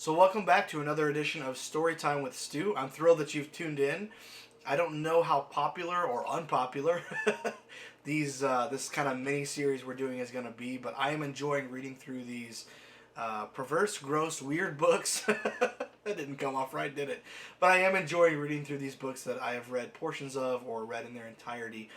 So welcome back to another edition of Storytime with Stu. I'm thrilled that you've tuned in. I don't know how popular or unpopular this kind of mini series we're doing is going to be, but I am enjoying reading through these perverse, gross, weird books. That didn't come off right, did it? But I am enjoying reading through these books that I have read portions of or read in their entirety.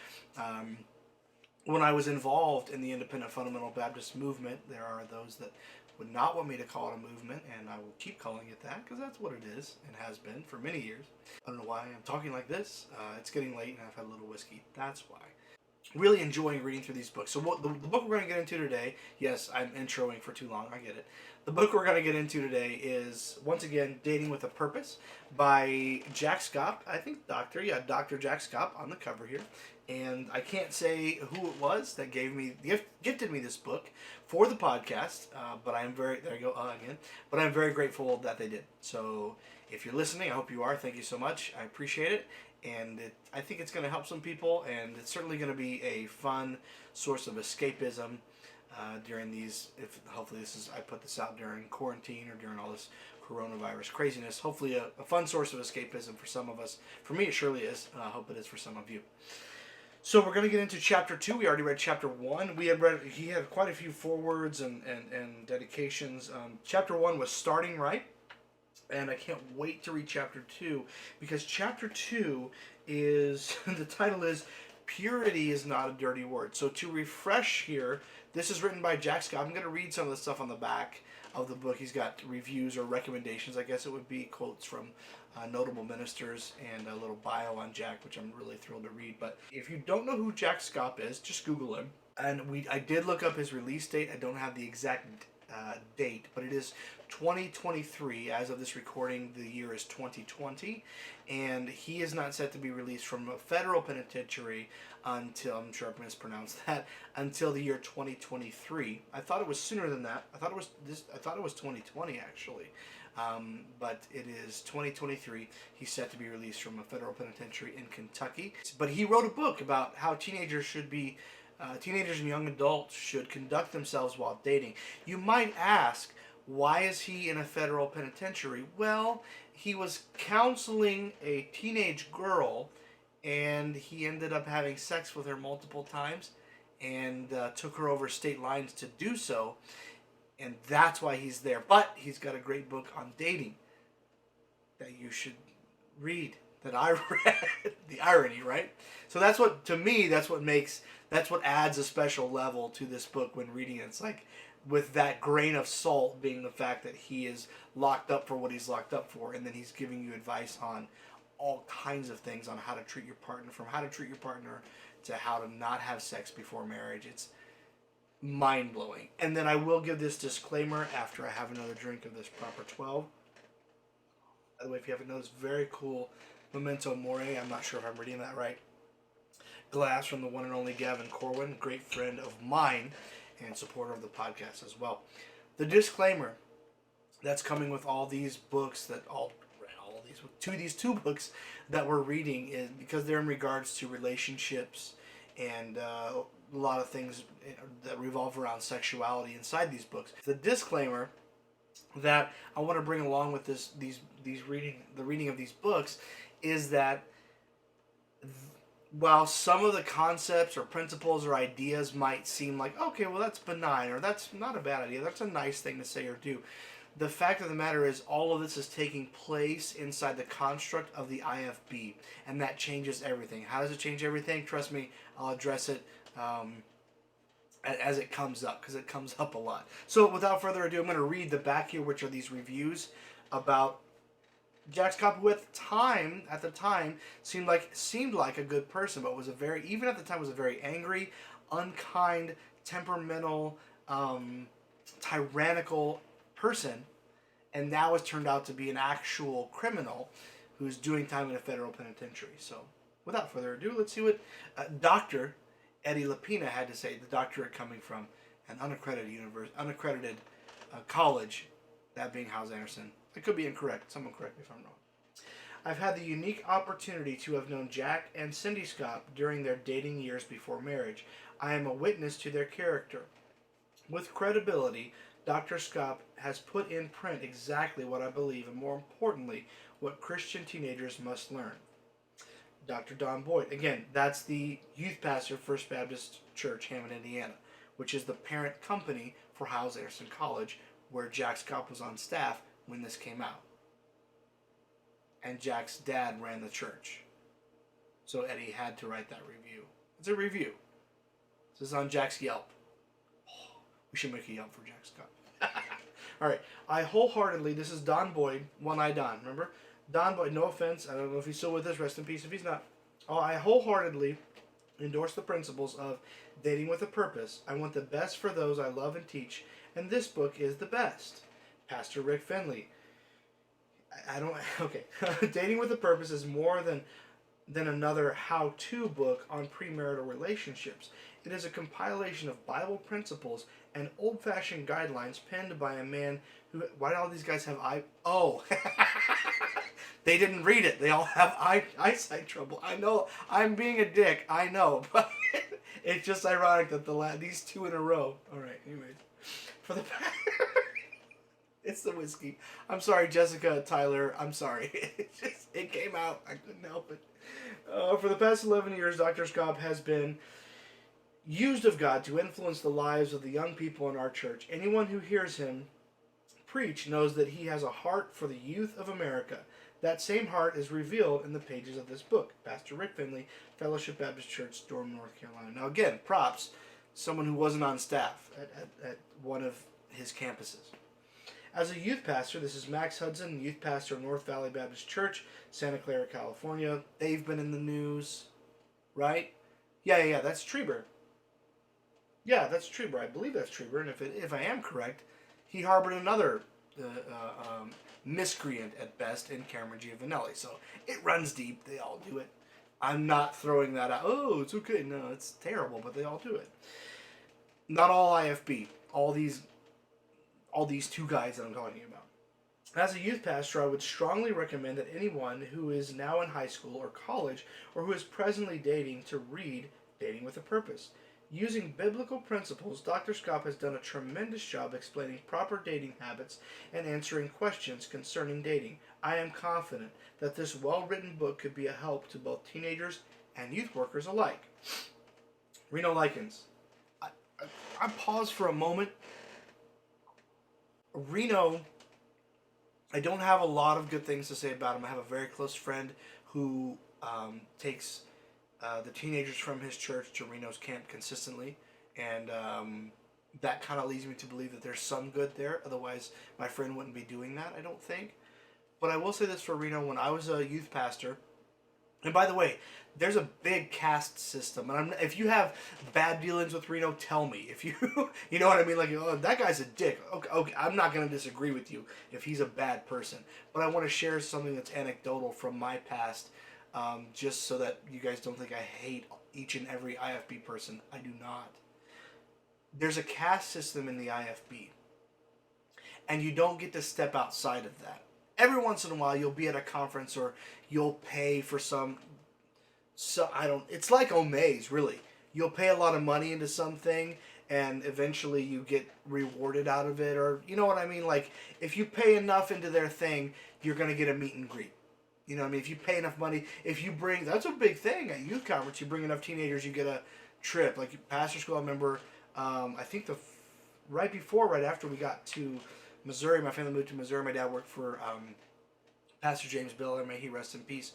When I was involved in the independent fundamental Baptist movement, there are those that would not want me to call it a movement, and I will keep calling it that because that's what it is and has been for many years. I don't know why I'm talking like this. It's getting late and I've had a little whiskey. That's why. Really enjoying reading through these books. So the book we're going to get into today, yes, I'm introing for too long, I get it. The book we're going to get into today is, once again, Dating with a Purpose by Jack Schaap. I think Dr. Jack Schaap on the cover here. And I can't say who it was that gifted me this book for the podcast, but I am very, there you go, again, but I'm very grateful that they did. So if you're listening, I hope you are. Thank you so much. I appreciate it. And I think it's going to help some people, and it's certainly going to be a fun source of escapism during these. If hopefully I put this out during quarantine or during all this coronavirus craziness. Hopefully a fun source of escapism for some of us. For me, it surely is. I hope it is for some of you. So we're going to get into chapter 2. We already read chapter 1. He had quite a few forewords and dedications. Chapter 1 was Starting Right. And I can't wait to read chapter 2 because chapter 2 is, the title is Purity is Not a Dirty Word. So to refresh here, this is written by Jack Schaap. I'm going to read some of the stuff on the back of the book. He's got reviews or recommendations. I guess it would be quotes from notable ministers and a little bio on Jack, which I'm really thrilled to read. But if you don't know who Jack Schaap is, just Google him. And I did look up his release date. I don't have the exact date, but it is 2023. As of this recording, the year is 2020, and he is not set to be released from a federal penitentiary until, I'm sure I've mispronounced that, until the year 2023. I thought it was sooner than that. I thought it was 2020 actually. But it is 2023. He's set to be released from a federal penitentiary in Kentucky. But he wrote a book about how teenagers and young adults should conduct themselves while dating. You might ask, why is he in a federal penitentiary? Well, he was counseling a teenage girl, and he ended up having sex with her multiple times and took her over state lines to do so. And that's why he's there. But he's got a great book on dating that you should read, that I read. The irony, right? So that's what adds a special level to this book when reading it. It's like, with that grain of salt being the fact that he is locked up for what he's locked up for, and then he's giving you advice on all kinds of things on how to treat your partner, from how to treat your partner to how to not have sex before marriage. It's mind-blowing. And then I will give this disclaimer after I have another drink of this Proper 12. By the way, if you haven't noticed, very cool Memento Mori. I'm not sure if I'm reading that right. Glass from the one and only Gavin Corwin, great friend of mine and supporter of the podcast as well. The disclaimer that's coming with all these books these two books that we're reading is because they're in regards to relationships and a lot of things that revolve around sexuality inside these books. The disclaimer that I want to bring along with the reading of these books is that while some of the concepts or principles or ideas might seem like, okay, well, that's benign, or that's not a bad idea, that's a nice thing to say or do, the fact of the matter is all of this is taking place inside the construct of the IFB, and that changes everything. How does it change everything? Trust me, I'll address it as it comes up, because it comes up a lot. So without further ado, I'm going to read the back here, which are these reviews about Jack Schaap, who at the time seemed like a good person, but was even at the time was a very angry, unkind, temperamental, tyrannical person, and now has turned out to be an actual criminal who's doing time in a federal penitentiary. So without further ado, let's see what Dr. Eddie Lapina had to say. The doctorate coming from an unaccredited college, that being House Anderson. I could be incorrect. Someone correct me if I'm wrong. I've had the unique opportunity to have known Jack and Cindy Schaap during their dating years before marriage. I am a witness to their character. With credibility, Dr. Schaap has put in print exactly what I believe, and more importantly, what Christian teenagers must learn. Dr. Don Boyd. Again, that's the youth pastor of First Baptist Church, Hammond, Indiana, which is the parent company for Hyles-Anderson College, where Jack Schaap was on staff when this came out. And Jack's dad ran the church. So Eddie had to write that review. It's a review. This is on Jack's Yelp. Oh, we should make a Yelp for Jack Schaap. All right. I wholeheartedly, this is Don Boyd, One Eye Don, remember? Don Boyd, no offense, I don't know if he's still with us, rest in peace if he's not. Oh, I wholeheartedly endorse the principles of dating with a purpose. I want the best for those I love and teach, and this book is the best. Pastor Rick Finley. Okay. Dating with a Purpose is more than another how-to book on premarital relationships. It is a compilation of Bible principles and old-fashioned guidelines penned by a man who... Why do all these guys have Oh! They didn't read it. They all have eyesight trouble. I know. I'm being a dick. I know. But it's just ironic that these two in a row. All right. Anyways. For the... It's the whiskey. I'm sorry, Jessica, Tyler. I'm sorry. It came out. I couldn't help it. For the past 11 years, Dr. Schaap has been used of God to influence the lives of the young people in our church. Anyone who hears him preach knows that he has a heart for the youth of America. That same heart is revealed in the pages of this book. Pastor Rick Finley, Fellowship Baptist Church, Durham, North Carolina. Now again, props, someone who wasn't on staff at one of his campuses. As a youth pastor, this is Max Hudson, youth pastor of North Valley Baptist Church, Santa Clara, California. They've been in the news, right? Yeah, that's Treber. Yeah, that's Treber. I believe that's Treber, and if I am correct, he harbored another miscreant at best in Cameron Giovannelli. So it runs deep. They all do it. I'm not throwing that out. Oh, it's okay. No, it's terrible, but they all do it. Not all IFB. All these two guys that I'm talking about. As a youth pastor, I would strongly recommend that anyone who is now in high school or college or who is presently dating to read Dating with a Purpose. Using biblical principles, Dr. Schaap has done a tremendous job explaining proper dating habits and answering questions concerning dating. I am confident that this well-written book could be a help to both teenagers and youth workers alike. Reno Likens. I pause for a moment. Reno, I don't have a lot of good things to say about him. I have a very close friend who takes the teenagers from his church to Reno's camp consistently, and that kind of leads me to believe that there's some good there. Otherwise, my friend wouldn't be doing that, I don't think. But I will say this for Reno, when I was a youth pastor, and by the way, there's a big caste system, and if you have bad dealings with Reno, tell me. If you, you know what I mean, like, oh, that guy's a dick. Okay, I'm not going to disagree with you if he's a bad person, but I want to share something that's anecdotal from my past, just so that you guys don't think I hate each and every IFB person. I do not. There's a caste system in the IFB, and you don't get to step outside of that. Every once in a while, you'll be at a conference or you'll pay for it's like Omaze, really. You'll pay a lot of money into something, and eventually you get rewarded out of it, or, you know what I mean? Like, if you pay enough into their thing, you're going to get a meet and greet. You know what I mean? If you pay enough money, that's a big thing at youth conference. You bring enough teenagers, you get a trip. Like, pastor school, I remember, I think right after we got to Missouri, my family moved to Missouri. My dad worked for Pastor James Biller, may he rest in peace.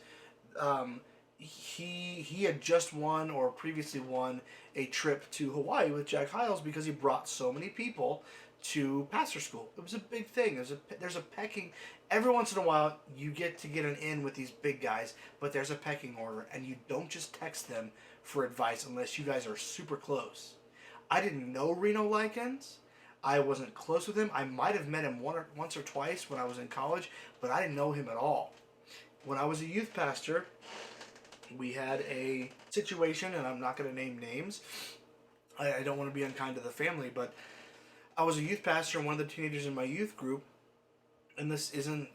He had just won or previously won a trip to Hawaii with Jack Hyles because he brought so many people to pastor school. It was a big thing. There's a pecking. Every once in a while, you get to get an in with these big guys, but there's a pecking order, and you don't just text them for advice unless you guys are super close. I didn't know Reno Likens. I wasn't close with him. I might have met him once or twice when I was in college, but I didn't know him at all. When I was a youth pastor, we had a situation, and I'm not going to name names. I don't want to be unkind to the family, but I was a youth pastor, and one of the teenagers in my youth group, and this isn't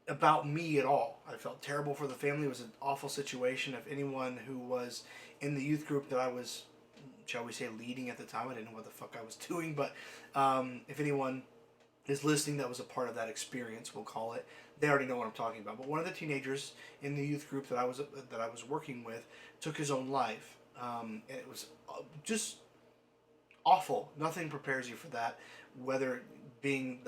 about me at all. I felt terrible for the family. It was an awful situation. If anyone who was in the youth group that I was shall we say, leading at the time. I didn't know what the fuck I was doing, but if anyone is listening that was a part of that experience, we'll call it, they already know what I'm talking about. But one of the teenagers in the youth group that I was working with took his own life. And it was just awful. Nothing prepares you for that, whether being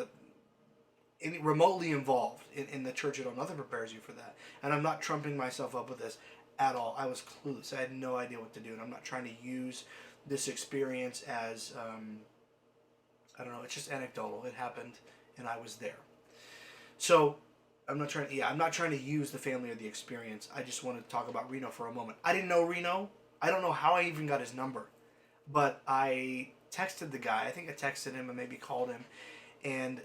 remotely involved in the church at all. Nothing prepares you for that. And I'm not trumping myself up with this at all. I was clueless. I had no idea what to do, and I'm not trying to use this experience as I don't know. It's just anecdotal. It happened, and I was there. So I'm not trying to use the family or the experience. I just want to talk about Reno for a moment. I didn't know Reno. I don't know how I even got his number, but I texted the guy. I think I texted him and maybe called him, and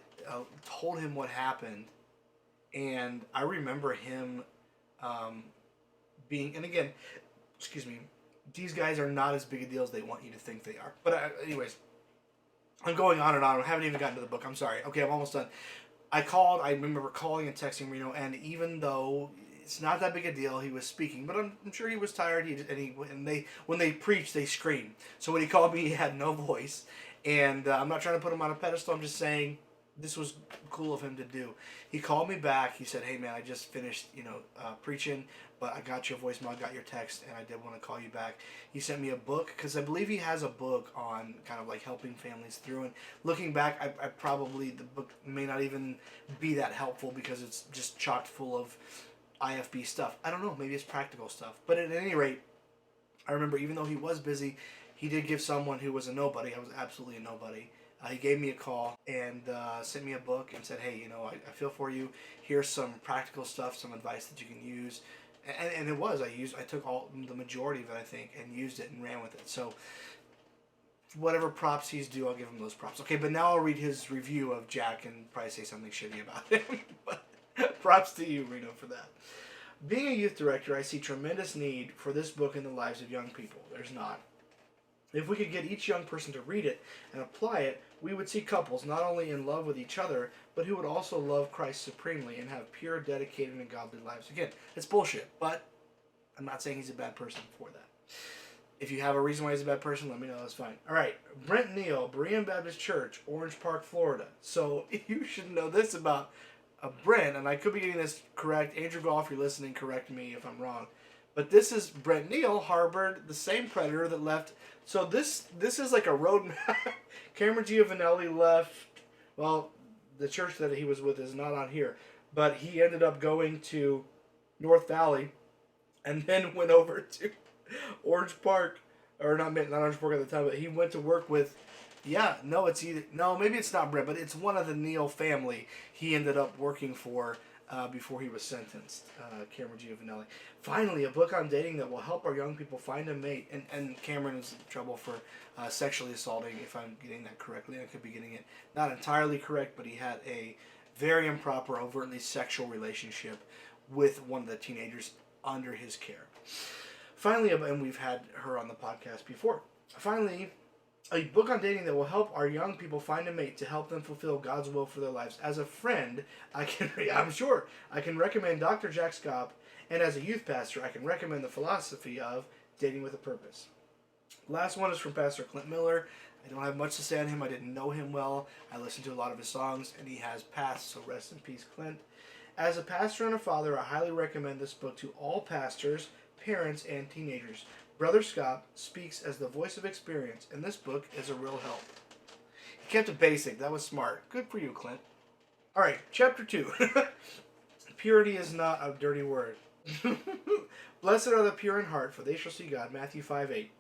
told him what happened. And I remember him being, and again, excuse me, these guys are not as big a deal as they want you to think they are. But anyways, I'm going on and on. I haven't even gotten to the book. I'm sorry. Okay, I'm almost done. I remember calling and texting Reno, and even though it's not that big a deal, he was speaking, but I'm sure he was tired. When they preach, they scream. So when he called me, he had no voice. And I'm not trying to put him on a pedestal. I'm just saying this was cool of him to do. He called me back. He said, "Hey man, I just finished, preaching, but I got your voicemail, I got your text, and I did want to call you back." He sent me a book, because I believe he has a book on kind of like helping families through. And looking back, I probably, the book may not even be that helpful because it's just chocked full of IFB stuff. I don't know, maybe it's practical stuff. But at any rate, I remember even though he was busy, he did give someone who was a nobody. I was absolutely a nobody. He gave me a call and sent me a book and said, "Hey, I feel for you. Here's some practical stuff, some advice that you can use." And it was. I took the majority of it, I think, and used it and ran with it. So whatever props he's due, I'll give him those props. Okay, but now I'll read his review of Jack and probably say something shitty about him. But props to you, Reno, for that. Being a youth director, I see tremendous need for this book in the lives of young people. There's not. If we could get each young person to read it and apply it, we would see couples not only in love with each other, but who would also love Christ supremely and have pure, dedicated, and godly lives. Again, it's bullshit, but I'm not saying he's a bad person for that. If you have a reason why he's a bad person, let me know. That's fine. All right. Brent Neal, Berean Baptist Church, Orange Park, Florida. So you should know this about Brent, and I could be getting this correct. Andrew Goff, if you're listening, correct me if I'm wrong. But this is Brent Neal harbored the same predator that left. So this is like a roadmap. Cameron Giovannelli left. Well, the church that he was with is not on here, but he ended up going to North Valley, and then went over to Orange Park, or not Orange Park at the time, but he went to work with. Maybe it's not Brent, but it's one of the Neal family he ended up working for before he was sentenced, Cameron Giovannelli. Finally, a book on dating that will help our young people find a mate. And Cameron is in trouble for sexually assaulting, if I'm getting that correctly. I could be getting it not entirely correct, but he had a very improper, overtly sexual relationship with one of the teenagers under his care. Finally, and we've had her on the podcast before, finally, a book on dating that will help our young people find a mate to help them fulfill God's will for their lives. As a friend, I'm sure I can recommend Dr. Jack Schaap, and as a youth pastor, I can recommend the philosophy of dating with a purpose. Last one is from Pastor Clint Miller. I don't have much to say on him. I didn't know him well. I listened to a lot of his songs, and he has passed, so rest in peace, Clint. As a pastor and a father, I highly recommend this book to all pastors, parents, and teenagers. Brother Schaap speaks as the voice of experience, and this book is a real help. He kept it basic. That was smart. Good for you, Clint. All right, chapter 2. Purity is not a dirty word. Blessed are the pure in heart, for they shall see God. Matthew 5:8.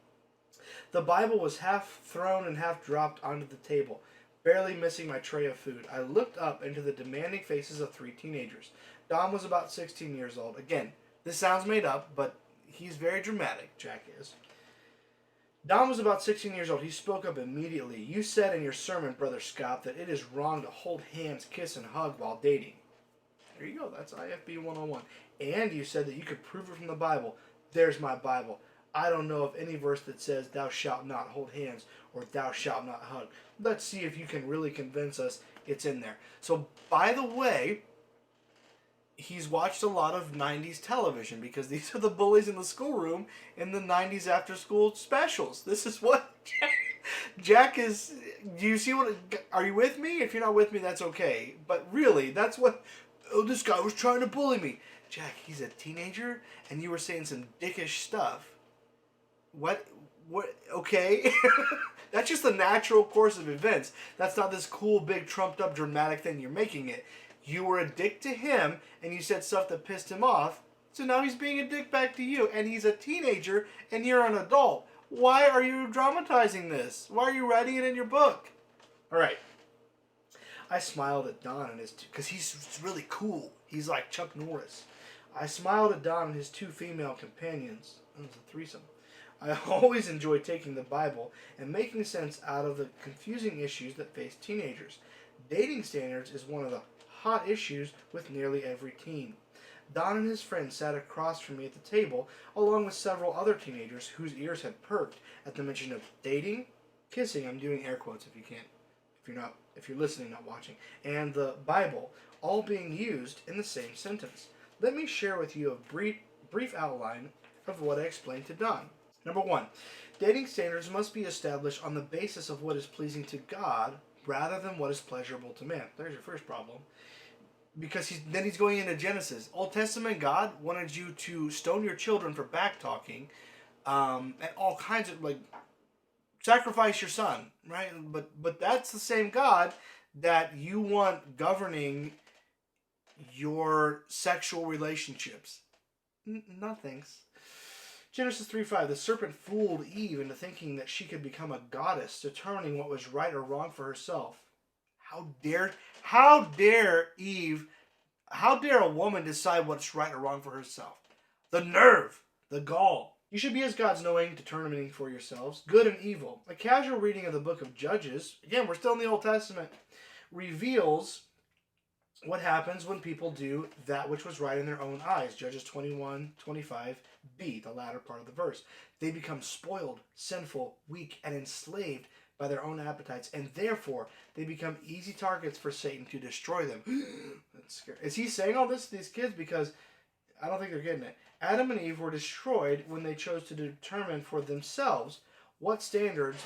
The Bible was half thrown and half dropped onto the table, barely missing my tray of food. I looked up into the demanding faces of 3 teenagers. Dom was about 16 years old. Again, this sounds made up, but he's very dramatic, Jack is. Dom was about 16 years old. He spoke up immediately. "You said in your sermon, Brother Schaap, that it is wrong to hold hands, kiss, and hug while dating." There you go. That's IFB 101. "And you said that you could prove it from the Bible." There's my Bible. I don't know of any verse that says, "Thou shalt not hold hands," or "Thou shalt not hug." Let's see if you can really convince us it's in there. So, by the way, he's watched a lot of 90s television because these are the bullies in the schoolroom in the 90s after school specials. This is what Jack is. Do you see what? Are you with me? If you're not with me, that's okay. But really, that's what. Oh, this guy was trying to bully me. Jack, he's a teenager, and you were saying some dickish stuff. What? What? Okay. That's just the natural course of events. That's not this cool, big, trumped up, dramatic thing you're making it. You were a dick to him, and you said stuff that pissed him off, so now he's being a dick back to you, and he's a teenager, and you're an adult. Why are you dramatizing this? Why are you writing it in your book? All right. I smiled at Don and his because he's really cool. He's like Chuck Norris. I smiled at Don and his two female companions. It was a threesome. I always enjoy taking the Bible and making sense out of the confusing issues that face teenagers. Dating standards is one of the hot issues with nearly every teen. Don and his friend sat across from me at the table, along with several other teenagers whose ears had perked at the mention of dating, kissing, I'm doing air quotes if you can't, if you're listening, not watching, and the Bible, all being used in the same sentence. Let me share with you a brief outline of what I explained to Don. Number 1, dating standards must be established on the basis of what is pleasing to God rather than what is pleasurable to man. There's your first problem. Because he's going into Genesis. Old Testament God wanted you to stone your children for back talking, and all kinds of sacrifice your son, right? But that's the same God that you want governing your sexual relationships. No thanks. Genesis 3:5. The serpent fooled Eve into thinking that she could become a goddess, determining what was right or wrong for herself. How dare Eve, how dare a woman decide what's right or wrong for herself? The nerve, the gall. You should be as gods, knowing, determining for yourselves good and evil. A casual reading of the book of Judges, again, we're still in the Old Testament, reveals what happens when people do that which was right in their own eyes. Judges 21:25b, the latter part of the verse. They become spoiled, sinful, weak, and enslaved by their own appetites, and therefore they become easy targets for Satan to destroy them. That's scary. Is he saying all this to these kids? Because I don't think they're getting it. Adam and Eve were destroyed when they chose to determine for themselves what standards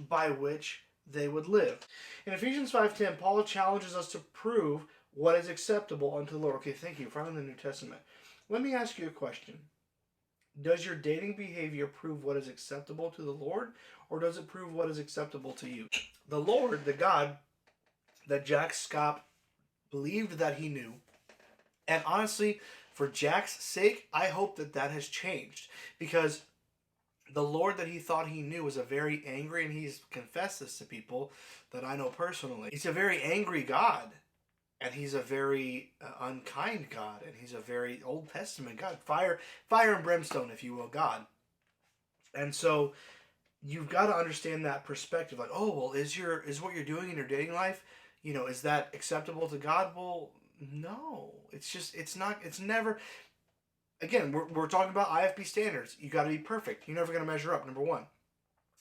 by which they would live. In Ephesians 5:10, Paul challenges us to prove what is acceptable unto the Lord. Okay, thank you. From the New Testament. Let me ask you a question. Does your dating behavior prove what is acceptable to the Lord, or does it prove what is acceptable to you? The Lord, the God that Jack Schaap believed that he knew, and honestly, for Jack's sake, I hope that has changed, because the Lord that he thought he knew was a very angry, and he's confessed this to people that I know personally. He's a very angry God. And he's a very unkind God, and he's a very Old Testament God, fire and brimstone, if you will, God. And so you've got to understand that perspective. Like, oh, well, is what you're doing in your dating life, is that acceptable to God? Well, no, it's not. It's never. Again, we're talking about IFB standards. You got to be perfect. You're never going to measure up. Number 1.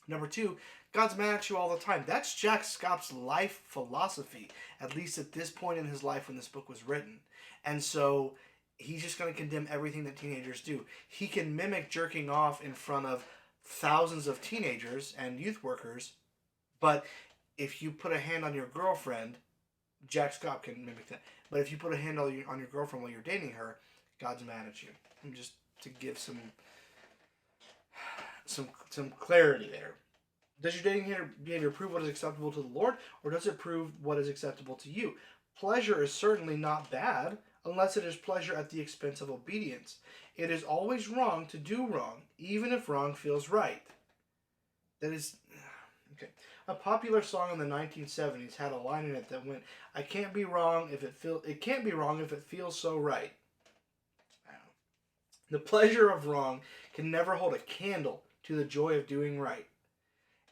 Number 2, God's mad at you all the time. That's Jack Schaap's life philosophy, at least at this point in his life when this book was written. And so he's just going to condemn everything that teenagers do. He can mimic jerking off in front of thousands of teenagers and youth workers, but if you put a hand on your girlfriend, Jack Schaap can mimic that. But if you put a hand on your girlfriend while you're dating her, God's mad at you. And just to give some clarity there. Does your dating behavior prove what is acceptable to the Lord, or does it prove what is acceptable to you? Pleasure is certainly not bad, unless it is pleasure at the expense of obedience. It is always wrong to do wrong, even if wrong feels right. That is... Okay. A popular song in the 1970s had a line in it that went, it can't be wrong if it feels so right. The pleasure of wrong can never hold a candle to the joy of doing right.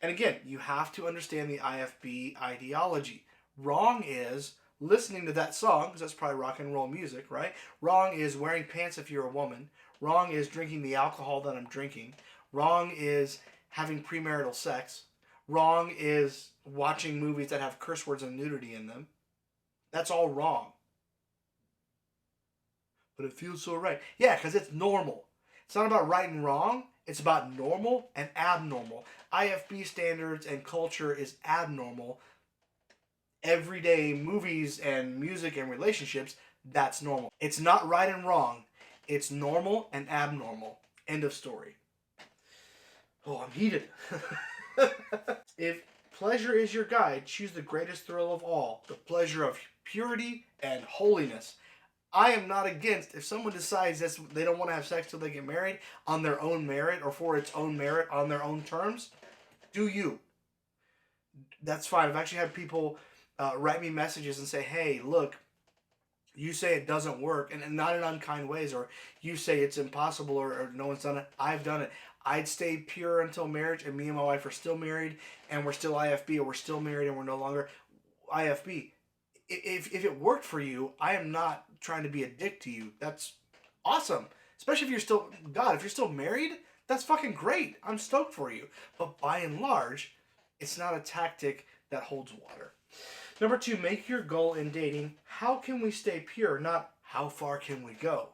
And again, you have to understand the IFB ideology. Wrong is listening to that song, because that's probably rock and roll music, right? Wrong is wearing pants if you're a woman. Wrong is drinking the alcohol that I'm drinking. Wrong is having premarital sex. Wrong is watching movies that have curse words and nudity in them. That's all wrong. But it feels so right. Yeah, because it's normal. It's not about right and wrong. It's about normal and abnormal. IFB standards and culture is abnormal. Everyday movies and music and relationships, that's normal. It's not right and wrong. It's normal and abnormal. End of story. Oh, I'm heated. If pleasure is your guide, choose the greatest thrill of all, the pleasure of purity and holiness. I am not against if someone decides that they don't want to have sex till they get married on their own merit or for its own merit on their own terms. Do you? That's fine. I've actually had people write me messages and say, hey, look, you say it doesn't work, and not in unkind ways, or you say it's impossible, or no one's done it. I've done it. I'd stay pure until marriage, and me and my wife are still married, and we're still IFB, or we're still married, and we're no longer IFB. If it worked for you, I am not trying to be a dick to you. That's awesome. Especially if you're still, God, if you're still married, that's fucking great. I'm stoked for you. But by and large, it's not a tactic that holds water. Number 2, make your goal in dating, how can we stay pure, not how far can we go.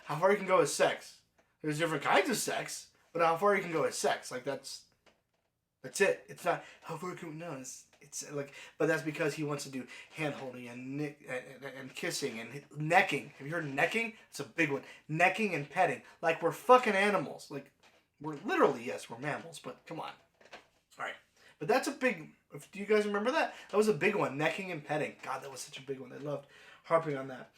How far you can go is sex. There's different kinds of sex, but how far you can go is sex. Like, that's it. It's not, how far can we, no, it's like, but that's because he wants to do hand holding and kissing and necking. Have you heard necking? It's a big one. Necking and petting. Like, we're fucking animals. Like, we're literally, yes, we're mammals, but come on. All right. But that's a big, do you guys remember that? That was a big one, necking and petting. God, that was such a big one. I loved harping on that.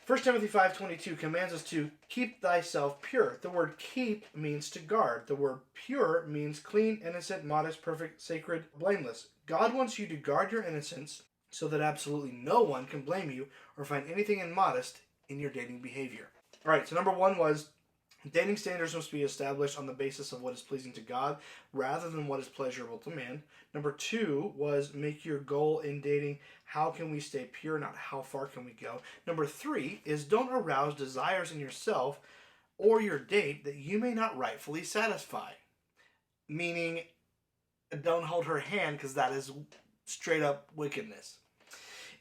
1 Timothy 5:22 commands us to keep thyself pure. The word keep means to guard. The word pure means clean, innocent, modest, perfect, sacred, blameless. God wants you to guard your innocence so that absolutely no one can blame you or find anything immodest in your dating behavior. All right, so number 1 was dating standards must be established on the basis of what is pleasing to God rather than what is pleasurable to man. Number 2 was make your goal in dating, how can we stay pure, not how far can we go. Number 3 is don't arouse desires in yourself or your date that you may not rightfully satisfy. Meaning, don't hold her hand because that is straight up wickedness.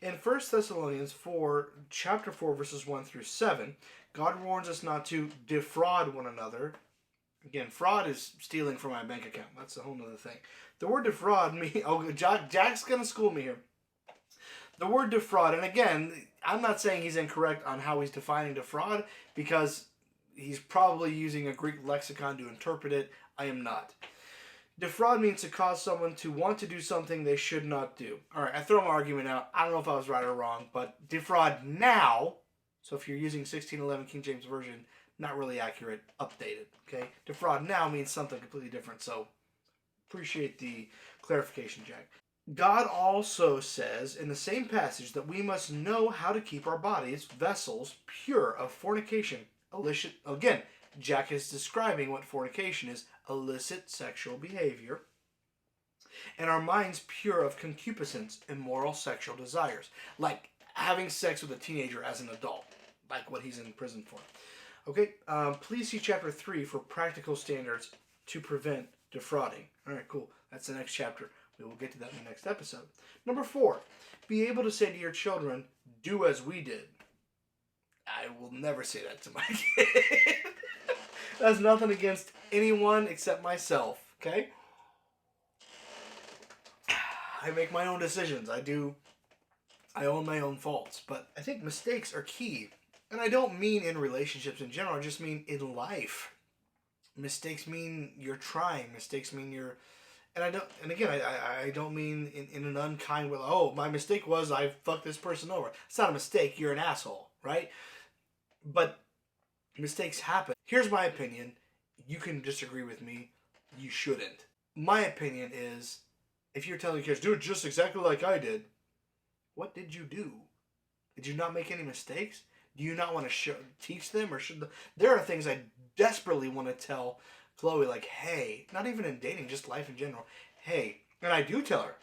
In 1 Thessalonians 4, chapter 4, verses 1 through 7, God warns us not to defraud one another. Again, fraud is stealing from my bank account. That's a whole other thing. The word defraud means... Oh, Jack's going to school me here. The word defraud, and again, I'm not saying he's incorrect on how he's defining defraud, because he's probably using a Greek lexicon to interpret it. I am not. Defraud means to cause someone to want to do something they should not do. All right, I throw my argument out. I don't know if I was right or wrong, but defraud now, so if you're using 1611 King James Version, not really accurate, updated, okay? Defraud now means something completely different, so appreciate the clarification, Jack. God also says in the same passage that we must know how to keep our bodies, vessels, pure of fornication. Again, Jack is describing what fornication is, illicit sexual behavior, and our minds pure of concupiscence, immoral sexual desires, like having sex with a teenager as an adult, like what he's in prison for. Okay, please see chapter 3 for practical standards to prevent defrauding. All right, cool. That's the next chapter. We will get to that in the next episode. Number 4, be able to say to your children, do as we did. I will never say that to my kid. That's nothing against anyone except myself, okay? I make my own decisions. I own my own faults. But I think mistakes are key. And I don't mean in relationships in general. I just mean in life. Mistakes mean you're trying. Mistakes mean you're... And I don't mean in an unkind way. Oh, my mistake was I fucked this person over. It's not a mistake. You're an asshole, right? But mistakes happen. Here's my opinion. You can disagree with me. You shouldn't. My opinion is, if you're telling your kids, do it just exactly like I did, what did you do? Did you not make any mistakes? Do you not want to teach them? There are things I desperately want to tell Chloe, like, hey, not even in dating, just life in general. Hey, and I do tell her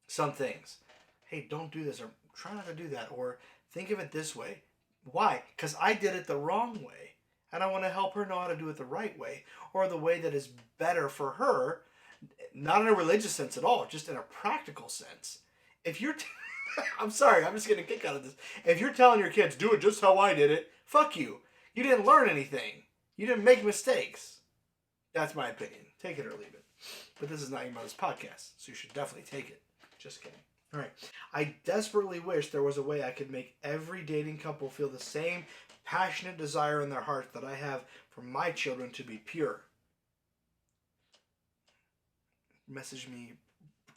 some things. Hey, don't do this, or try not to do that, or think of it this way. Why? Because I did it the wrong way. And I want to help her know how to do it the right way, or the way that is better for her, not in a religious sense at all, just in a practical sense. If you're I'm sorry, I'm just getting a kick out of this. If you're telling your kids, do it just how I did it, fuck you. You didn't learn anything. You didn't make mistakes. That's my opinion. Take it or leave it. But this is not your mother's podcast, so you should definitely take it. Just kidding. All right. I desperately wish there was a way I could make every dating couple feel the same passionate desire in their hearts that I have for my children to be pure. Message me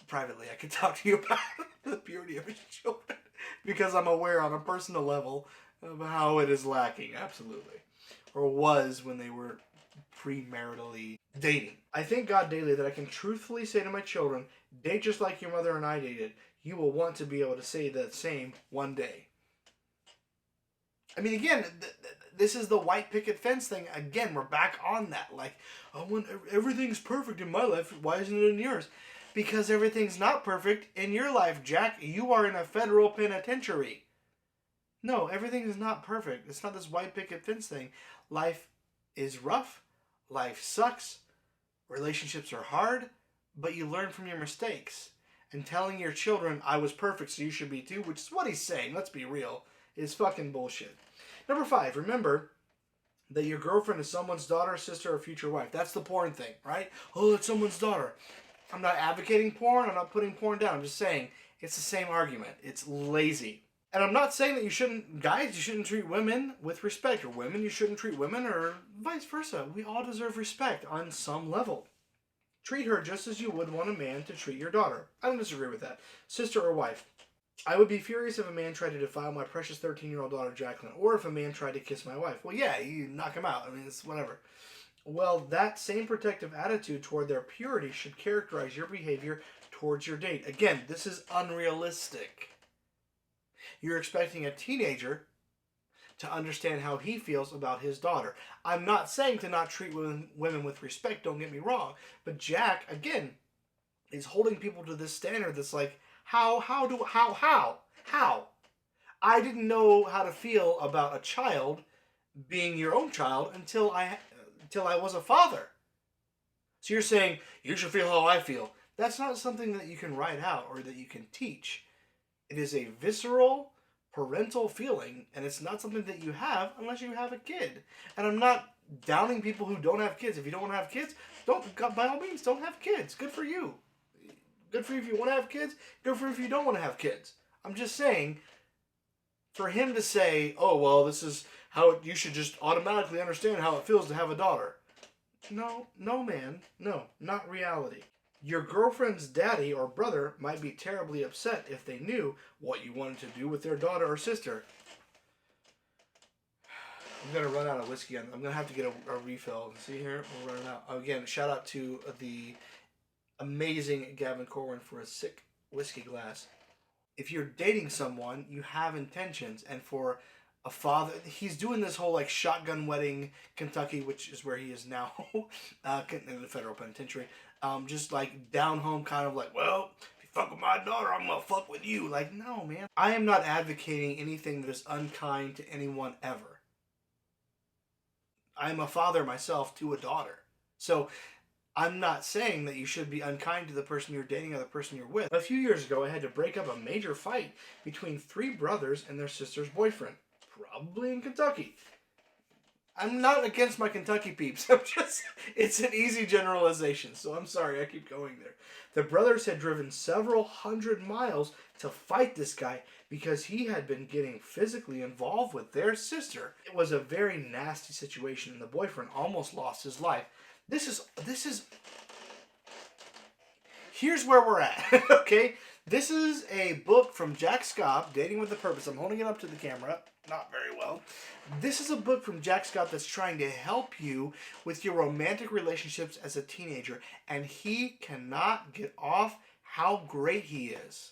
privately. I can talk to you about the purity of your children because I'm aware on a personal level of how it is lacking. Absolutely. Or was when they were premaritally dating. I thank God daily that I can truthfully say to my children, date just like your mother and I dated. You will want to be able to say the same one day. I mean, again, this is the white picket fence thing. Again, we're back on that. Like, I want everything's perfect in my life. Why isn't it in yours? Because everything's not perfect in your life, Jack. You are in a federal penitentiary. No, everything is not perfect. It's not this white picket fence thing. Life is rough. Life sucks. Relationships are hard. But you learn from your mistakes. And telling your children, I was perfect, so you should be too, which is what he's saying, let's be real, is fucking bullshit. Number 5, remember that your girlfriend is someone's daughter, sister, or future wife. That's the porn thing, right? Oh, it's someone's daughter. I'm not advocating porn. I'm not putting porn down. I'm just saying it's the same argument. It's lazy. And I'm not saying that you shouldn't, guys, you shouldn't treat women with respect, or women, you shouldn't treat women, or vice versa. We all deserve respect on some level. Treat her just as you would want a man to treat your daughter. I don't disagree with that. Sister or wife. I would be furious if a man tried to defile my precious 13-year-old daughter, Jacqueline, or if a man tried to kiss my wife. Well, yeah, you knock him out. I mean, it's whatever. Well, that same protective attitude toward their purity should characterize your behavior towards your date. Again, this is unrealistic. You're expecting a teenager to understand how he feels about his daughter. I'm not saying to not treat women with respect, don't get me wrong. But Jack, again, is holding people to this standard that's like, how? I didn't know how to feel about a child being your own child until I was a father. So you're saying, you should feel how I feel. That's not something that you can write out or that you can teach. It is a visceral, parental feeling, and it's not something that you have unless you have a kid. And I'm not downing people who don't have kids. If you don't want to have kids, by all means, don't have kids. Good for you. Good for you if you want to have kids. Good for you if you don't want to have kids. I'm just saying, for him to say, oh, well, this is how you should just automatically understand how it feels to have a daughter. No, man. No, not reality. Your girlfriend's daddy or brother might be terribly upset if they knew what you wanted to do with their daughter or sister. I'm going to run out of whiskey. I'm going to have to get a refill. See here? We're running out. Again, shout out to the amazing Gavin Corwin for a sick whiskey glass. If you're dating someone, you have intentions. And for a father, he's doing this whole like shotgun wedding, Kentucky, which is where he is now, in the federal penitentiary. Just like down home kind of like, well, if you fuck with my daughter, I'm gonna fuck with you. Like, no, man. I am not advocating anything that is unkind to anyone ever. I'm a father myself to a daughter. So I'm not saying that you should be unkind to the person you're dating or the person you're with. A few years ago, I had to break up a major fight between 3 brothers and their sister's boyfriend. Probably in Kentucky. I'm not against my Kentucky peeps. It's an easy generalization, so I'm sorry I keep going there. The brothers had driven several hundred miles to fight this guy because he had been getting physically involved with their sister. It was a very nasty situation, and the boyfriend almost lost his life. This is... Here's where we're at, okay? This is a book from Jack Schaap, Dating with a Purpose. I'm holding it up to the camera. Not very well. This is a book from Jack Schaap that's trying to help you with your romantic relationships as a teenager, and he cannot get off how great he is.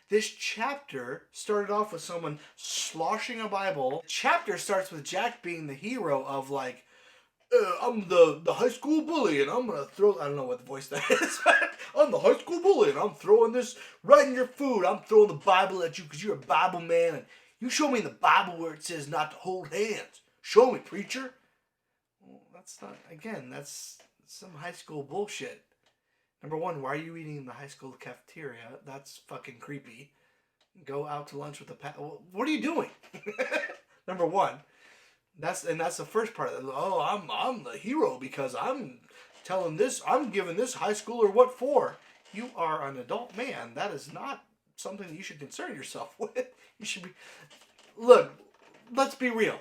This chapter started off with someone sloshing a Bible. The chapter starts with Jack being the hero of like, I'm the high school bully and I'm going to throw... I don't know what voice that is. I'm the high school bully and I'm throwing this right in your food. I'm throwing the Bible at you because you're a Bible man. And you show me in the Bible where it says not to hold hands. Show me, preacher. Well, that's not... Again, that's some high school bullshit. Number one, why are you eating in the high school cafeteria? That's fucking creepy. Go out to lunch with the what are you doing? Number one. That's the first part of it. Oh, I'm the hero because I'm giving this high schooler what for. You are an adult man. That is not something that you should concern yourself with. You should be look, let's be real.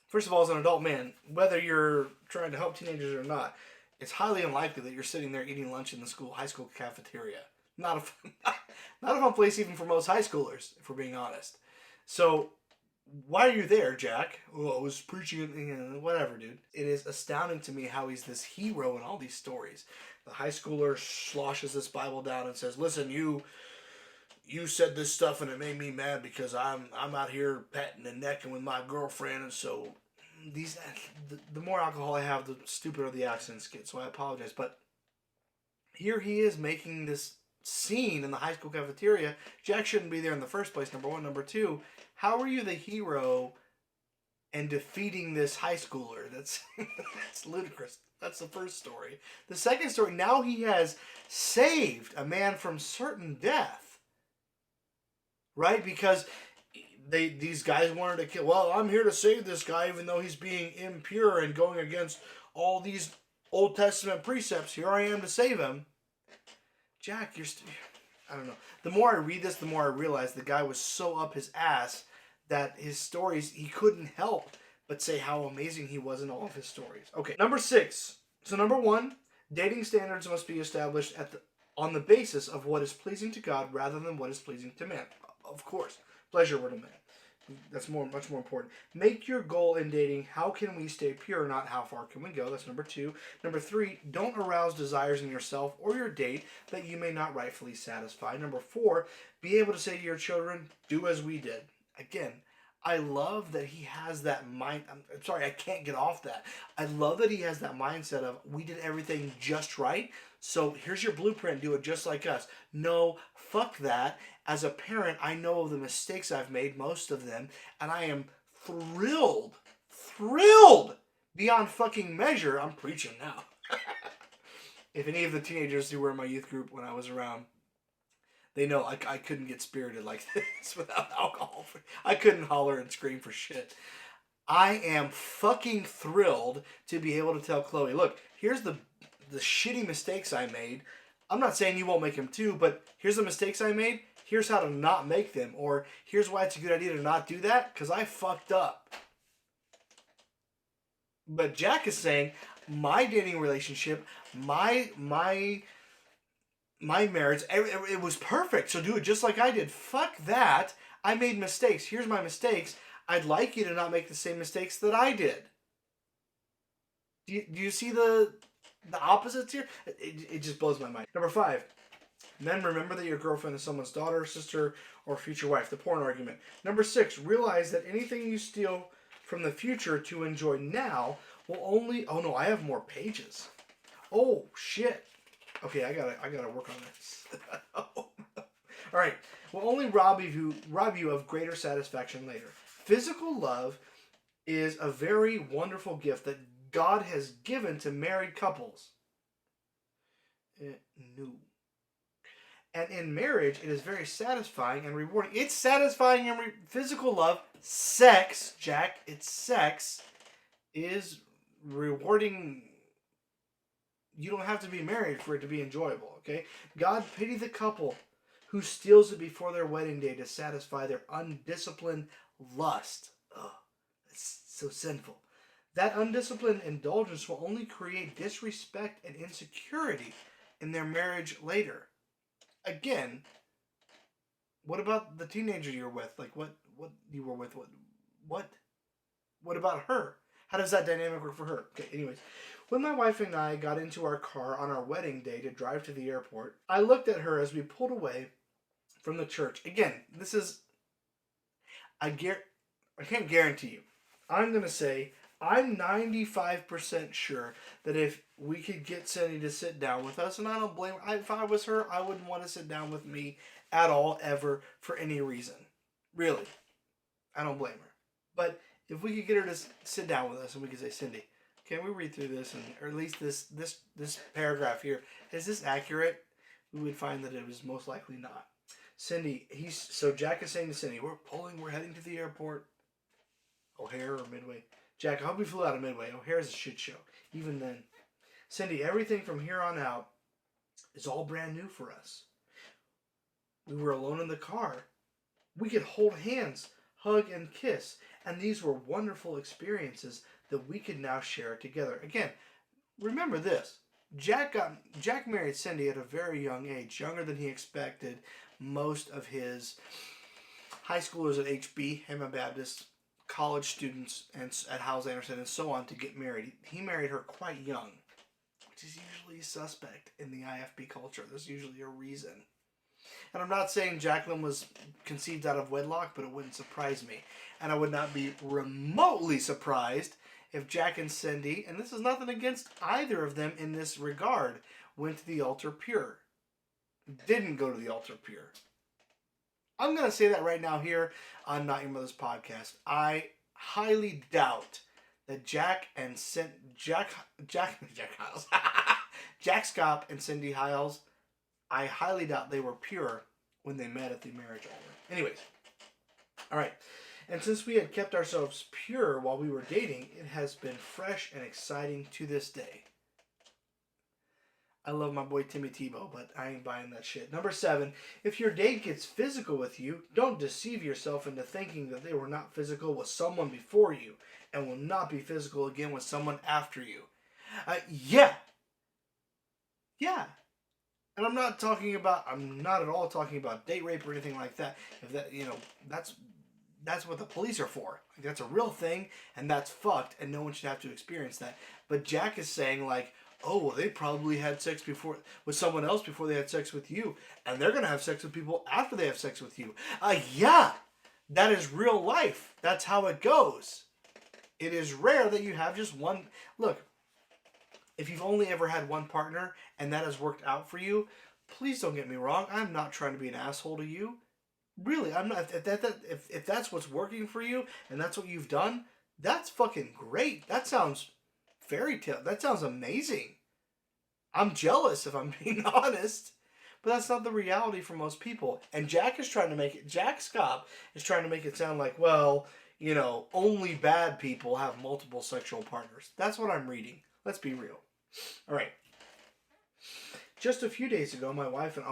First of all, as an adult man, whether you're trying to help teenagers or not, it's highly unlikely that you're sitting there eating lunch in the high school cafeteria. Not a fun, not a fun place even for most high schoolers, if we're being honest. So, why are you there, Jack? Oh, I was preaching, whatever, dude. It is astounding to me how he's this hero in all these stories. The high schooler sloshes this Bible down and says, "Listen, you said this stuff and it made me mad because I'm out here patting and necking with my girlfriend, and so the more alcohol I have, the stupider the accents get. So I apologize, but here he is making this scene in the high school cafeteria. Jack shouldn't be there in the first place. Number one, number two. How are you the hero and defeating this high schooler? That's that's ludicrous. That's the first story. The second story, now he has saved a man from certain death. Right? Because these guys wanted to kill. Well, I'm here to save this guy even though he's being impure and going against all these Old Testament precepts. Here I am to save him. Jack, I don't know. The more I read this, the more I realize the guy was so up his ass that his stories, he couldn't help but say how amazing he was in all of his stories. Okay, number 6. So number 1, dating standards must be established on the basis of what is pleasing to God rather than what is pleasing to man. Of course, pleasure to man. That's much more important. Make your goal in dating, how can we stay pure, not how far can we go. That's number 2. Number 3, don't arouse desires in yourself or your date that you may not rightfully satisfy. Number 4, be able to say to your children, do as we did. Again, I love that he has that mind. I'm sorry, I can't get off that. I love that he has that mindset of, we did everything just right, so here's your blueprint, do it just like us. No, fuck that. As a parent, I know of the mistakes I've made, most of them, and I am thrilled beyond fucking measure. I'm preaching now. If any of the teenagers who were in my youth group when I was around, they know I couldn't get spirited like this without alcohol. I couldn't holler and scream for shit. I am fucking thrilled to be able to tell Chloe, look, here's the shitty mistakes I made. I'm not saying you won't make them too, but here's the mistakes I made. Here's how to not make them. Or here's why it's a good idea to not do that, because I fucked up. But Jack is saying, my dating relationship, my marriage, it was perfect, so do it just like I did. Fuck that. I made mistakes. Here's my mistakes. I'd like you to not make the same mistakes that I did. Do you see the opposites here? It just blows my mind. Number 5. Men, remember that your girlfriend is someone's daughter, sister, or future wife. The porn argument. Number 6. Realize that anything you steal from the future to enjoy now will only... Oh no, I have more pages. Oh, shit. Okay, I gotta work on this. All right, will only rob you of greater satisfaction later. Physical love is a very wonderful gift that God has given to married couples. No. And in marriage, it is very satisfying and rewarding. It's satisfying and physical love, sex, Jack. It's sex is rewarding. You don't have to be married for it to be enjoyable, okay? God pity the couple who steals it before their wedding day to satisfy their undisciplined lust. Ugh, it's so sinful. That undisciplined indulgence will only create disrespect and insecurity in their marriage later. Again, what about the teenager you're with? Like, what you were with? What about her? How does that dynamic work for her? Okay, anyways. When my wife and I got into our car on our wedding day to drive to the airport, I looked at her as we pulled away from the church. Again, this is... I can't guarantee you. I'm going to say I'm 95% sure that if we could get Cindy to sit down with us, and I don't blame her. If I was her, I wouldn't want to sit down with me at all, ever, for any reason. Really. I don't blame her. But if we could get her to sit down with us and we could say, Cindy, can we read through this, or at least this paragraph here? Is this accurate? We would find that it was most likely not. So Jack is saying to Cindy, we're heading to the airport. O'Hare or Midway. Jack, I hope we flew out of Midway. O'Hare's a shit show. Even then. Cindy, everything from here on out is all brand new for us. We were alone in the car. We could hold hands, hug, and kiss. And these were wonderful experiences that we could now share together. Again, remember this. Jack married Cindy at a very young age, younger than he expected. Most of his high schoolers at HB, Hammond Baptist, college students and at Howes Anderson and so on to get married. He married her quite young, which is usually suspect in the IFB culture. There's usually a reason. And I'm not saying Jacqueline was conceived out of wedlock, but it wouldn't surprise me. And I would not be remotely surprised if Jack and Cindy, and this is nothing against either of them in this regard, went to the altar pure. Didn't go to the altar pure. I'm going to say that right now here on Not Your Mother's Podcast. I highly doubt that Jack Schaap and Cindy Hiles, I highly doubt they were pure when they met at the marriage altar. Anyways, all right. And since we had kept ourselves pure while we were dating, it has been fresh and exciting to this day. I love my boy Timmy Tebow, but I ain't buying that shit. Number 7, if your date gets physical with you, don't deceive yourself into thinking that they were not physical with someone before you and will not be physical again with someone after you. Yeah. And I'm not at all talking about date rape or anything like that. If that, that's what the police are for. Like, that's a real thing, and that's fucked, and no one should have to experience that. But Jack is saying, like, oh, well, they probably had sex with someone else before they had sex with you, and they're going to have sex with people after they have sex with you. Yeah, that is real life. That's how it goes. It is rare that you have just one. Look, if you've only ever had one partner and that has worked out for you, please don't get me wrong. I'm not trying to be an asshole to you. Really, I'm not. If that's what's working for you and that's what you've done, that's fucking great. That sounds fairy tale. That sounds amazing. I'm jealous if I'm being honest. But that's not the reality for most people. And Jack Schaap is trying to make it sound like, well, only bad people have multiple sexual partners. That's what I'm reading. Let's be real. All right. Just a few days ago, my wife and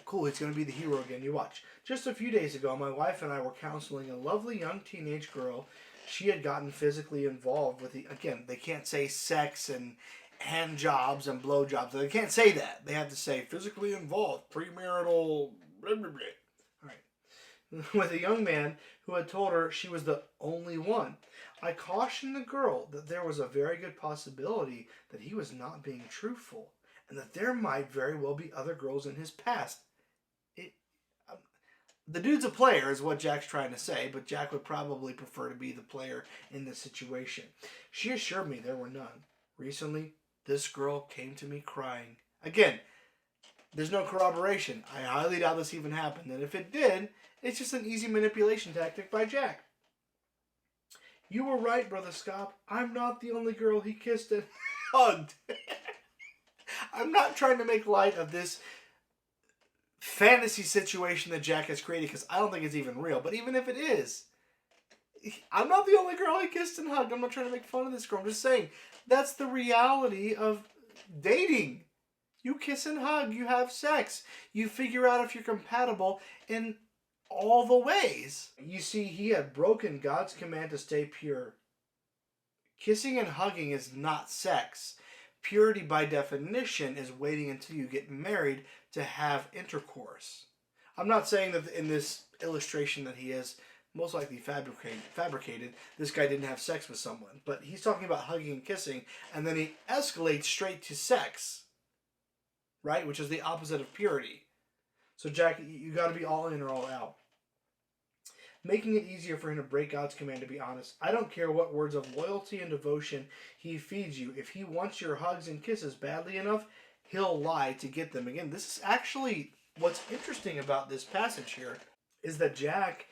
cool, it's going to be the hero again. You watch. Just a few days ago, my wife and I were counseling a lovely young teenage girl. She had gotten physically involved with they can't say sex and hand jobs and blow jobs. They can't say that. They have to say physically involved, premarital, blah, blah, blah. All right. With a young man who had told her she was the only one. I cautioned the girl that there was a very good possibility that he was not being truthful and that there might very well be other girls in his past. The dude's a player is what Jack's trying to say, but Jack would probably prefer to be the player in this situation. She assured me there were none. Recently, this girl came to me crying. Again, there's no corroboration. I highly doubt this even happened, and if it did, it's just an easy manipulation tactic by Jack. You were right, Brother Schaap. I'm not the only girl he kissed and hugged. I'm not trying to make light of this fantasy situation that Jack has created because I don't think it's even real. But even if it is, I'm not the only girl he kissed and hugged. I'm not trying to make fun of this girl. I'm just saying that's the reality of dating. You kiss and hug. You have sex. You figure out if you're compatible in all the ways. You see, he had broken God's command to stay pure. Kissing and hugging is not sex. Purity, by definition, is waiting until you get married to have intercourse. I'm not saying that in this illustration that he has most likely fabricated, this guy didn't have sex with someone. But he's talking about hugging and kissing, and then he escalates straight to sex, right? Which is the opposite of purity. So, Jack, you got to be all in or all out. Making it easier for him to break God's command to be honest. I don't care what words of loyalty and devotion he feeds you. If he wants your hugs and kisses badly enough, he'll lie to get them. Again, this is actually what's interesting about this passage here is that Jack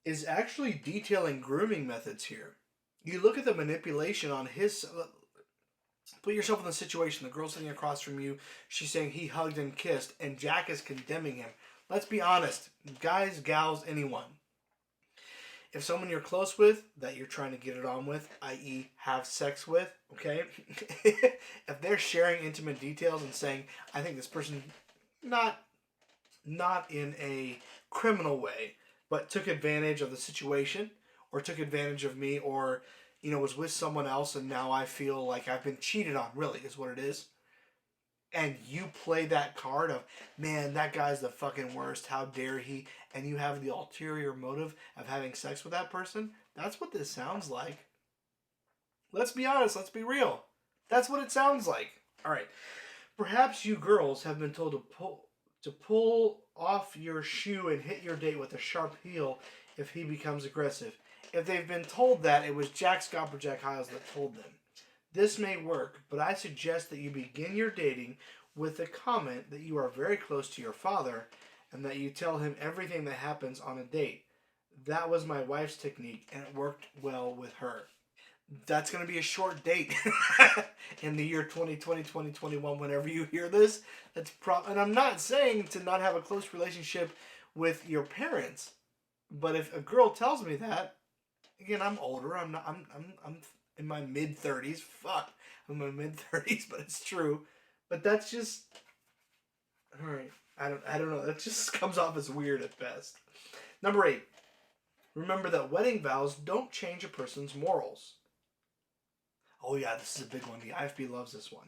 is actually detailing grooming methods here. You look at the manipulation on his... Put yourself in the situation. The girl's sitting across from you. She's saying he hugged and kissed, and Jack is condemning him. Let's be honest. Guys, gals, anyone. If someone you're close with, that you're trying to get it on with, i.e. have sex with, okay? If they're sharing intimate details and saying, I think this person, not in a criminal way, but took advantage of the situation, or took advantage of me, or, was with someone else and now I feel like I've been cheated on, really, is what it is. And you play that card of, man, that guy's the fucking worst, how dare he, and you have the ulterior motive of having sex with that person, that's what this sounds like. Let's be honest, let's be real. That's what it sounds like. Alright. Perhaps you girls have been told to pull off your shoe and hit your date with a sharp heel if he becomes aggressive. If they've been told that, it was Jack Schaap or Jack Hiles that told them. This may work, but I suggest that you begin your dating with a comment that you are very close to your father and that you tell him everything that happens on a date. That was my wife's technique, and it worked well with her. That's going to be a short date in the year 2020, 2021, whenever you hear this. And I'm not saying to not have a close relationship with your parents, but if a girl tells me that, again, I'm older, I'm in my mid-30s. Fuck. I'm in my mid-30s, but it's true. But that's just... Alright. I don't know. That just comes off as weird at best. Number 8. Remember that wedding vows don't change a person's morals. Oh yeah, this is a big one. The IFB loves this one.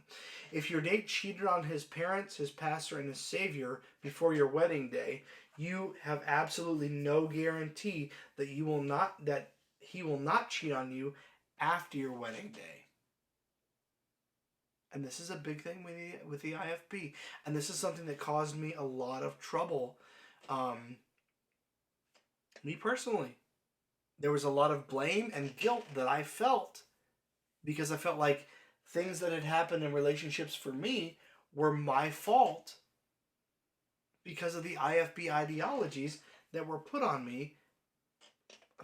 If your date cheated on his parents, his pastor, and his savior before your wedding day, you have absolutely no guarantee that he will not cheat on you after your wedding day. And this is a big thing with the IFB. And this is something that caused me a lot of trouble. Me personally. There was a lot of blame and guilt that I felt because I felt like things that had happened in relationships for me were my fault because of the IFB ideologies that were put on me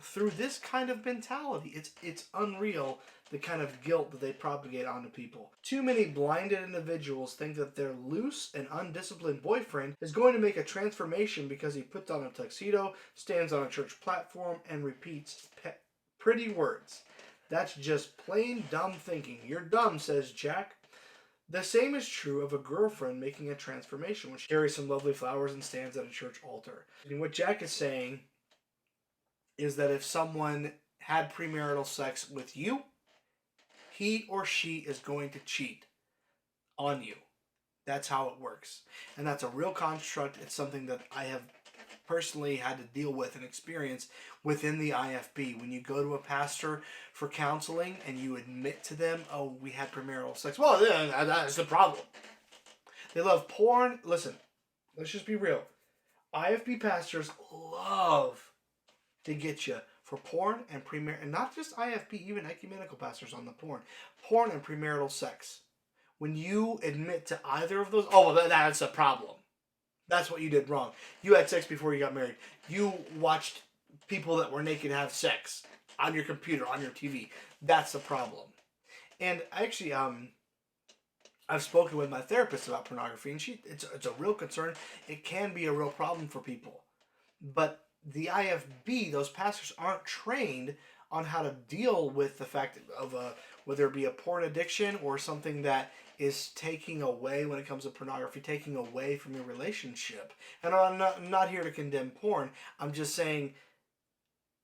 through this kind of mentality. It's unreal, the kind of guilt that they propagate onto people. Too many blinded individuals think that their loose and undisciplined boyfriend is going to make a transformation because he puts on a tuxedo, stands on a church platform, and repeats pretty words. That's just plain dumb thinking. You're dumb, says Jack. The same is true of a girlfriend making a transformation when she carries some lovely flowers and stands at a church altar. And what Jack is saying is that if someone had premarital sex with you, he or she is going to cheat on you. That's how it works. And that's a real construct. It's something that I have personally had to deal with and experience within the IFB. When you go to a pastor for counseling and you admit to them, oh, we had premarital sex. Well, that's the problem. They love porn. Listen, let's just be real. IFB pastors love to get you for porn and and not just IFB, even ecumenical pastors on the porn and premarital sex. When you admit to either of those, oh, well, that's a problem. That's what you did wrong. You had sex before you got married. You watched people that were naked have sex on your computer, on your TV. That's the problem. And actually, I've spoken with my therapist about pornography, and it's a real concern. It can be a real problem for people. But the IFB, those pastors aren't trained on how to deal with the fact of whether it be a porn addiction or something that is taking away, when it comes to pornography, taking away from your relationship. And I'm not here to condemn porn. I'm just saying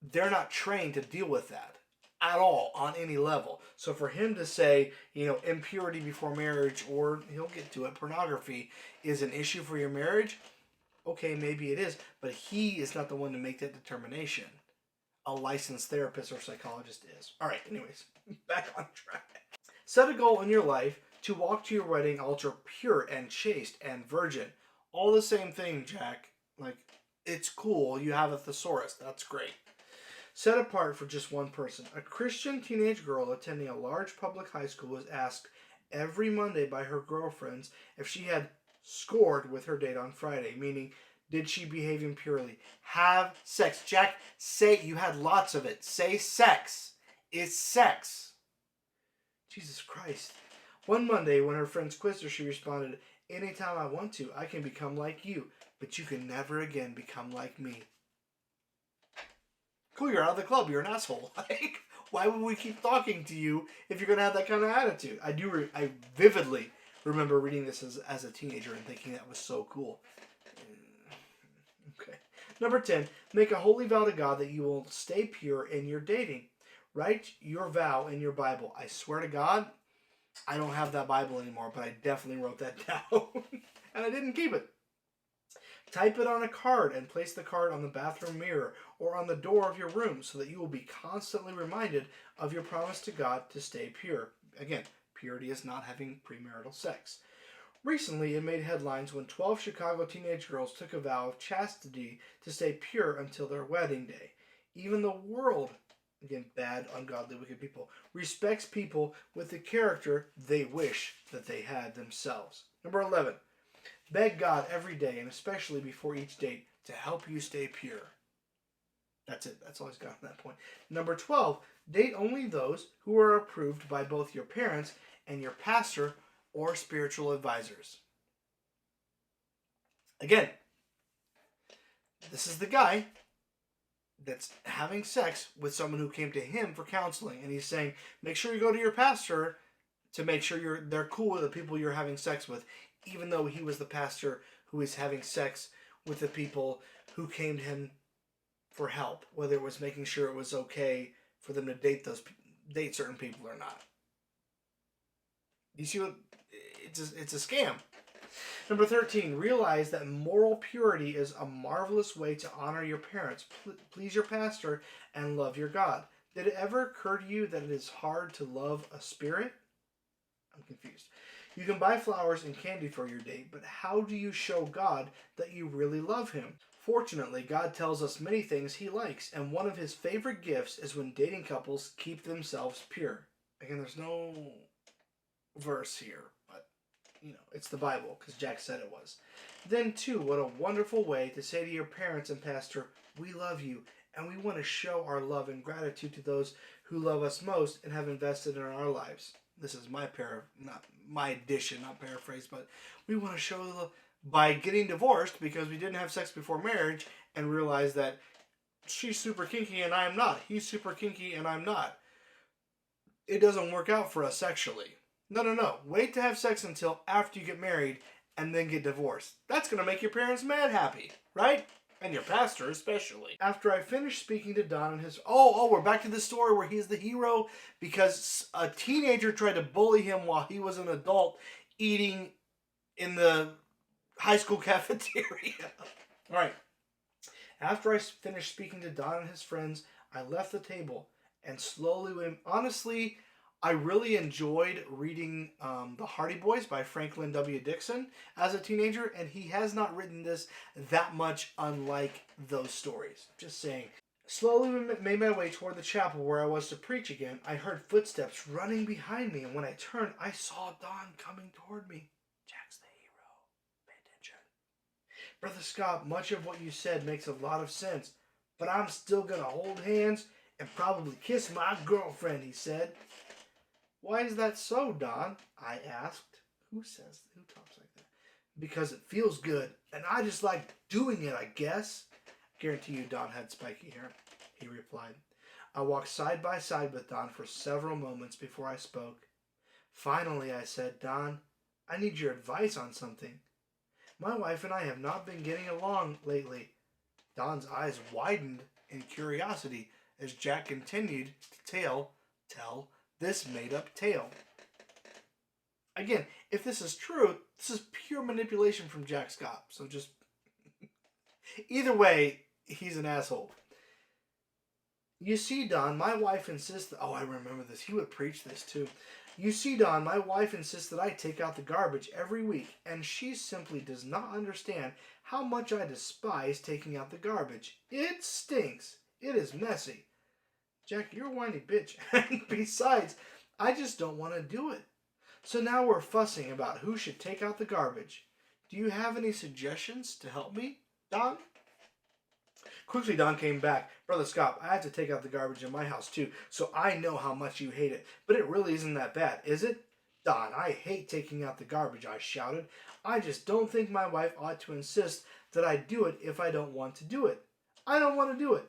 they're not trained to deal with that at all on any level. So for him to say, impurity before marriage, or he'll get to it, pornography is an issue for your marriage, okay, maybe it is, but he is not the one to make that determination. A licensed therapist or psychologist is. All right, anyways, back on track. Set a goal in your life to walk to your wedding altar pure and chaste and virgin. All the same thing, Jack. Like, it's cool. You have a thesaurus. That's great. Set apart for just one person. A Christian teenage girl attending a large public high school was asked every Monday by her girlfriends if she had scored with her date on Friday, meaning, did she behave impurely? Have sex. Jack, say, you had lots of it. Say sex. It's sex. Jesus Christ. One Monday, when her friends quizzed her, she responded, Anytime I want to, I can become like you, but you can never again become like me. Cool, you're out of the club. You're an asshole. Like, why would we keep talking to you if you're going to have that kind of attitude? I vividly remember reading this as a teenager and thinking that was so cool. Okay. Number 10, make a holy vow to God that you will stay pure in your dating. Write your vow in your Bible. I swear to God, I don't have that Bible anymore, but I definitely wrote that down. And I didn't keep it. Type it on a card and place the card on the bathroom mirror or on the door of your room so that you will be constantly reminded of your promise to God to stay pure. Again, purity is not having premarital sex. Recently, it made headlines when 12 Chicago teenage girls took a vow of chastity to stay pure until their wedding day. Even the world, again, bad, ungodly, wicked people, respects people with the character they wish that they had themselves. Number 11. Beg God every day, and especially before each date, to help you stay pure. That's it. That's all he's got on that point. Number 12. Date only those who are approved by both your parents and your pastor or spiritual advisors. Again, this is the guy that's having sex with someone who came to him for counseling, and he's saying, make sure you go to your pastor to make sure they're cool with the people you're having sex with, even though he was the pastor who is having sex with the people who came to him for help, whether it was making sure it was okay for them to date certain people or not. You see what? It's a scam. Number 13, realize that moral purity is a marvelous way to honor your parents, please your pastor, and love your God. Did it ever occur to you that it is hard to love a spirit? I'm confused. You can buy flowers and candy for your date, but how do you show God that you really love him? Fortunately, God tells us many things he likes, and one of his favorite gifts is when dating couples keep themselves pure. Again, there's no verse here, but it's the Bible because Jack said it was. Then too, what a wonderful way to say to your parents and pastor, we love you and we want to show our love and gratitude to those who love us most and have invested in our lives. This is my not my addition, not paraphrase, but we want to show love by getting divorced because we didn't have sex before marriage and realize that she's super kinky and I'm not. He's super kinky and I'm not. It doesn't work out for us sexually. No. Wait to have sex until after you get married and then get divorced. That's going to make your parents mad happy, right? And your pastor especially. After I finished speaking to Don and his... Oh, we're back to the story where he's the hero because a teenager tried to bully him while he was an adult eating in the high school cafeteria. All right. After I finished speaking to Don and his friends, I left the table and slowly went... Honestly, I really enjoyed reading The Hardy Boys by Franklin W. Dixon as a teenager, and he has not written this that much unlike those stories. Just saying. Slowly made my way toward the chapel where I was to preach again. I heard footsteps running behind me, and when I turned, I saw Don coming toward me. Jack's the hero. Pay attention. Brother Scott, much of what you said makes a lot of sense, but I'm still going to hold hands and probably kiss my girlfriend, he said. Why is that so, Don? I asked. Who talks like that? Because it feels good, and I just like doing it, I guess. Guarantee you Don had spiky hair, he replied. I walked side by side with Don for several moments before I spoke. Finally, I said, Don, I need your advice on something. My wife and I have not been getting along lately. Don's eyes widened in curiosity as Jack continued to tell this made-up tale. Again, if this is true, this is pure manipulation from Jack Schaap. So just... Either way, he's an asshole. You see, Don, my wife insists... Oh, I remember this. He would preach this, too. You see, Don, my wife insists that I take out the garbage every week, and she simply does not understand how much I despise taking out the garbage. It stinks. It is messy. Jack, you're a whiny bitch. And besides, I just don't want to do it. So now we're fussing about who should take out the garbage. Do you have any suggestions to help me, Don? Quickly, Don came back. Brother Scott, I have to take out the garbage in my house too, so I know how much you hate it. But it really isn't that bad, is it? Don, I hate taking out the garbage, I shouted. I just don't think my wife ought to insist that I do it if I don't want to do it. I don't want to do it.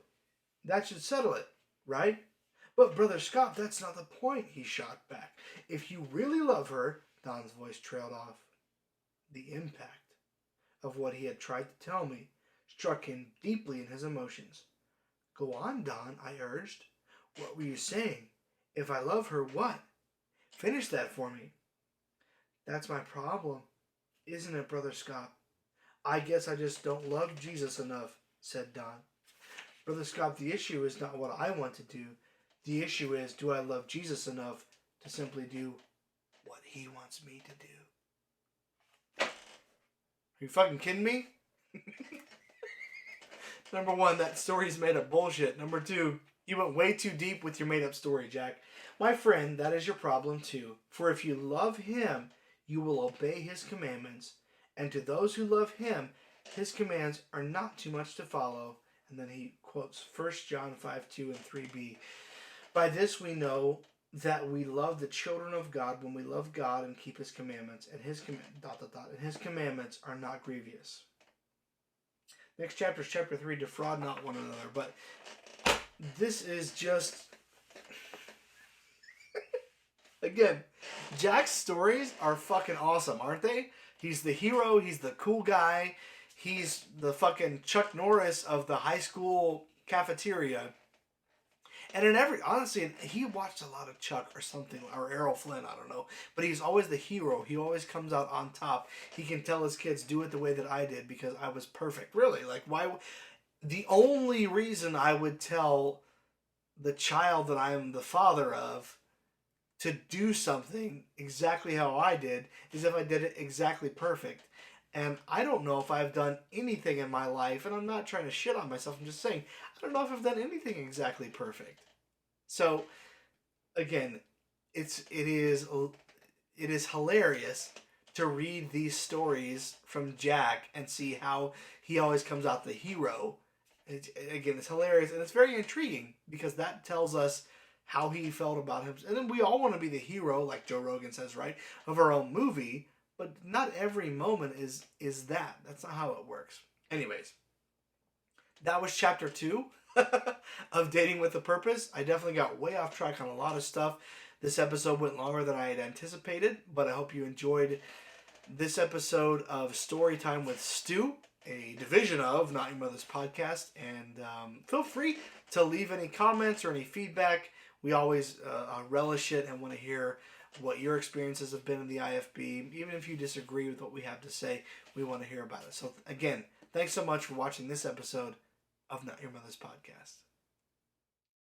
That should settle it, right? But, Brother Scott, that's not the point, he shot back. If you really love her, Don's voice trailed off. The impact of what he had tried to tell me struck him deeply in his emotions. Go on, Don, I urged. What were you saying? If I love her, what? Finish that for me. That's my problem, isn't it, Brother Scott? I guess I just don't love Jesus enough, said Don. Brother Scott, the issue is not what I want to do. The issue is, do I love Jesus enough to simply do what he wants me to do? Are you fucking kidding me? Number one, that story's made up bullshit. Number two, you went way too deep with your made up story, Jack. My friend, that is your problem too. For if you love him, you will obey his commandments. And to those who love him, his commands are not too much to follow. And then he quotes 1 John 5:2 and 3b. By this we know that we love the children of God when we love God and keep his commandments. And his and his commandments are not grievous. Next chapter is chapter 3, defraud not one another. But this is just... Again, Jack's stories are fucking awesome, aren't they? He's the hero. He's the cool guy. He's the fucking Chuck Norris of the high school cafeteria. And honestly, he watched a lot of Chuck or something, or Errol Flynn, I don't know. But he's always the hero. He always comes out on top. He can tell his kids, do it the way that I did because I was perfect. Really, like, why? The only reason I would tell the child that I am the father of to do something exactly how I did is if I did it exactly perfect. And I don't know if I've done anything in my life, and I'm not trying to shit on myself, I'm just saying, I don't know if I've done anything exactly perfect. So, again, it is hilarious to read these stories from Jack and see how he always comes out the hero. It's hilarious, and it's very intriguing, because that tells us how he felt about him. And then we all want to be the hero, like Joe Rogan says, right, of our own movie. But not every moment is that. That's not how it works. Anyways, that was chapter 2 of Dating with a Purpose. I definitely got way off track on a lot of stuff. This episode went longer than I had anticipated, but I hope you enjoyed this episode of Storytime with Stu, a division of Not Your Mother's Podcast. And feel free to leave any comments or any feedback. We always relish it and want to hear what your experiences have been in the IFB. Even if you disagree with what we have to say, we want to hear about it. So again, thanks so much for watching this episode of Not Your Mother's Podcast.